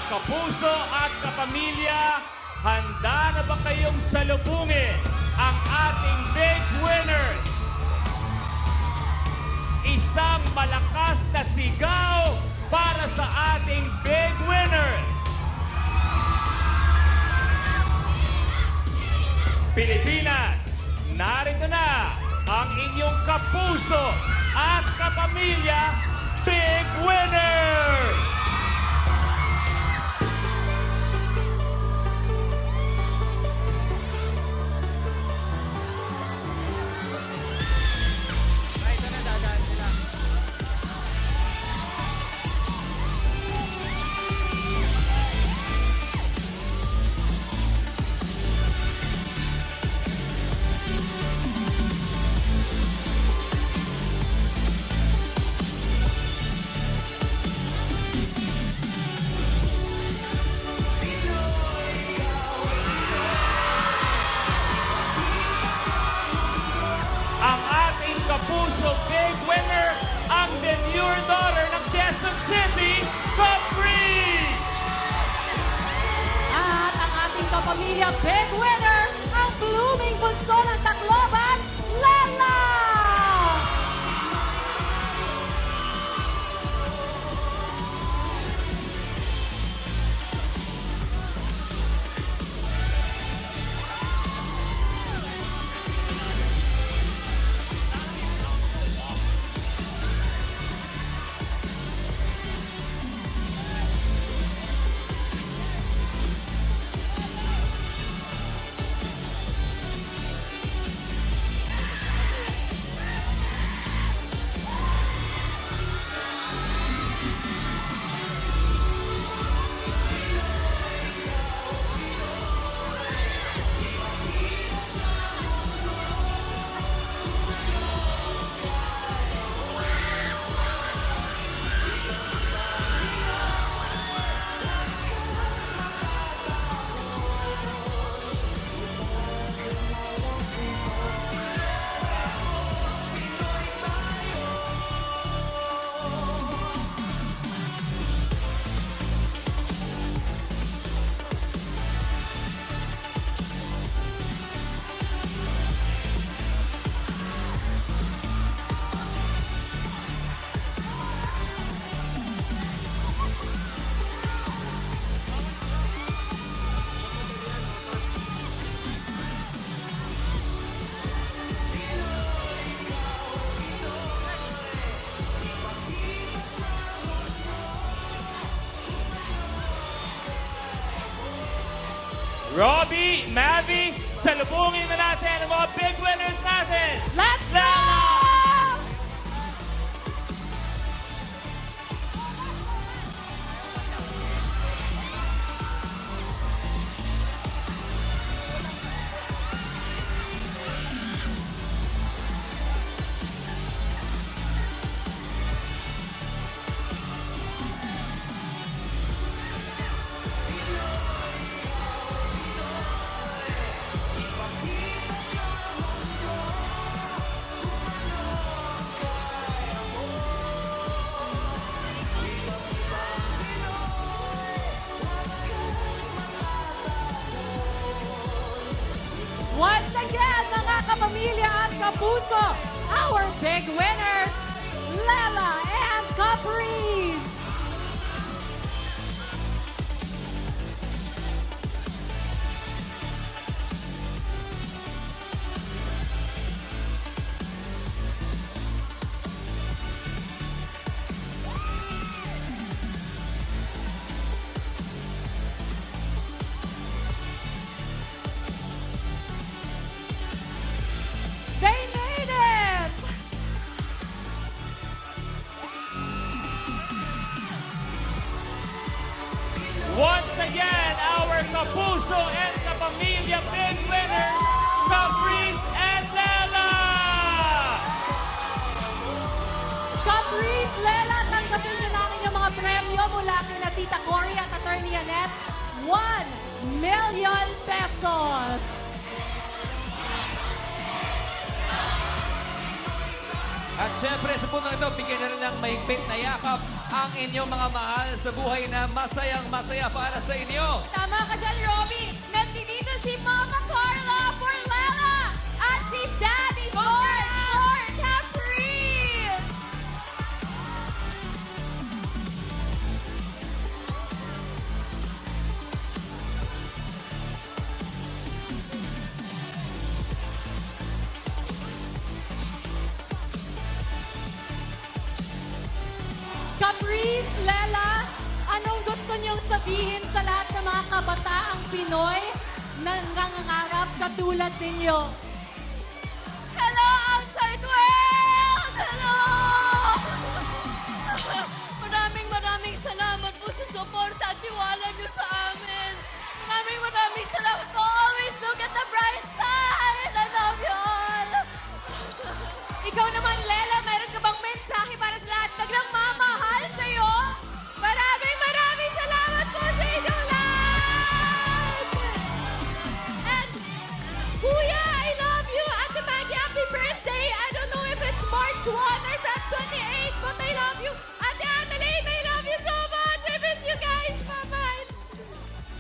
kapuso at kapamilya, handa na ba kayong salubungin ang ating big winners? Isang malakas na sigaw para sa ating big winners. Pilipinas, narito na ang inyong kapuso at kapamilya big winners! Ang ating kapuso big winner, ang demure daughter ng Quezon City, Capri! At ang ating kapamilya big winner, ang blooming bunso ng Tacloban, Lela! Robbie, Mavi, salubungin na natin ang mga big winners natin! Let's go! Once again, mga kapamilya at kapuso, our big winners, Lela and Caprice! They made it! Once again, our kapuso and kapamilya big winners, Caprice and Lela! Caprice, Lela, tanggapin niyo namin yung mga premyo mula kay na Tita Cory at Attorney Annette. 1 million pesos! At syempre sa punong ito, bigyan na rin ng mahigpit na yakap ang inyong mga mahal sa buhay na masayang-masaya para sa inyo. Tama ka dyan, Robby. Nandito si Mama Carla Porlela at si Daddy George for Caprice. Caprice, Lela, anong gusto niyong sabihin sa lahat ng mga kabataang Pinoy na nangangarap katulad ninyo? Hello, outside world! Hello! Maraming salamat po sa suporta at tiwala niyo sa amin. Maraming salamat po. Always look at the bright side. I love you all. Ikaw naman, Lela, meron ka bang mensahe para sa lahat nagmamahal sa'yo? Maraming salamat po sa inyong lahat! And, Kuya, I love you! Ate Maggie, happy birthday! I don't know if it's March 1 or Feb 28, but I love you! Ate Annalene, I love you so much! I miss you guys! Bye-bye!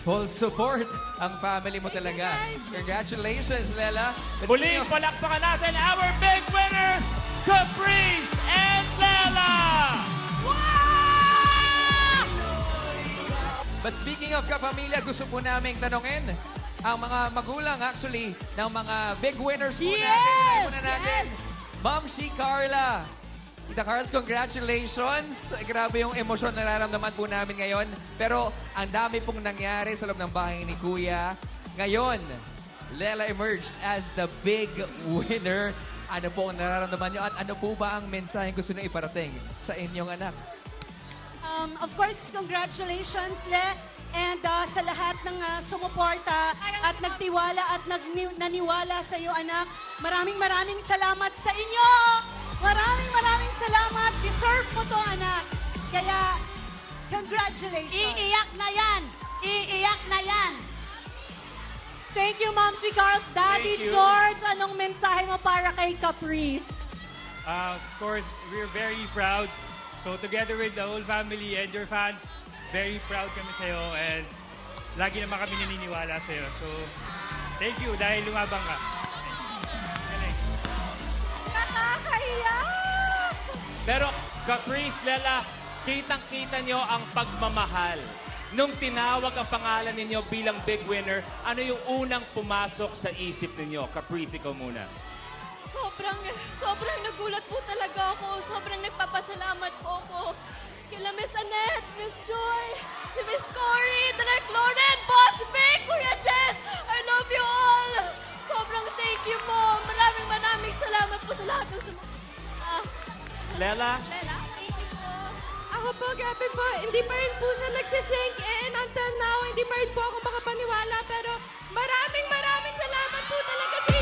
Full support ang family mo talaga. guys. Congratulations, Lela. Muling palakpakan natin our big winners, Caprice and Lela! But speaking of kapamilya, gusto po namin tanongin ang mga magulang actually ng mga big winners po natin. Yes! Muna natin. Ma'am si Carla. Tita Carls, congratulations. Grabe yung emosyon na nararamdaman po namin ngayon. Pero ang dami pong nangyari sa loob ng bahay ni Kuya. Ngayon, Lela emerged as the big winner. Ano po ang nararamdaman nyo at ano po ba ang mensaheng gusto na iparating sa inyong anak? Of course, congratulations, Le. And sa lahat ng sumuporta at nagtiwala at naniwala sa iyo, anak. Maraming salamat sa inyo. Maraming salamat. Deserve mo to, anak. Kaya, congratulations. Iiyak na yan! Thank you, Ma'am si Carl. Daddy Thank you. George, anong mensahe mo para kay Caprice? Of course, we're very proud. So together with the whole family and your fans, very proud kami sa'yo and lagi naman kami naniniwala sa'yo. So, thank you dahil lumabang ka. Galing. Nakakahiyak! Pero Caprice, Lela, kitang-kita nyo ang pagmamahal. Nung tinawag ang pangalan ninyo bilang big winner, ano yung unang pumasok sa isip ninyo? Caprice, ikaw muna. Sobrang nagulat po talaga ako. Sobrang nagpapasalamat po ako. Kila Miss Annette, Miss Joy, Miss Cory, Direk Lauren, Boss Vic, Kuya Jess. I love you all. Sobrang thank you po. Maraming salamat po sa lahat ng Lela? Thank you po. Ako po, grabe po, hindi pa rin po siya nagsisink in until now, hindi pa rin po ako makapaniwala, pero maraming salamat po talaga sa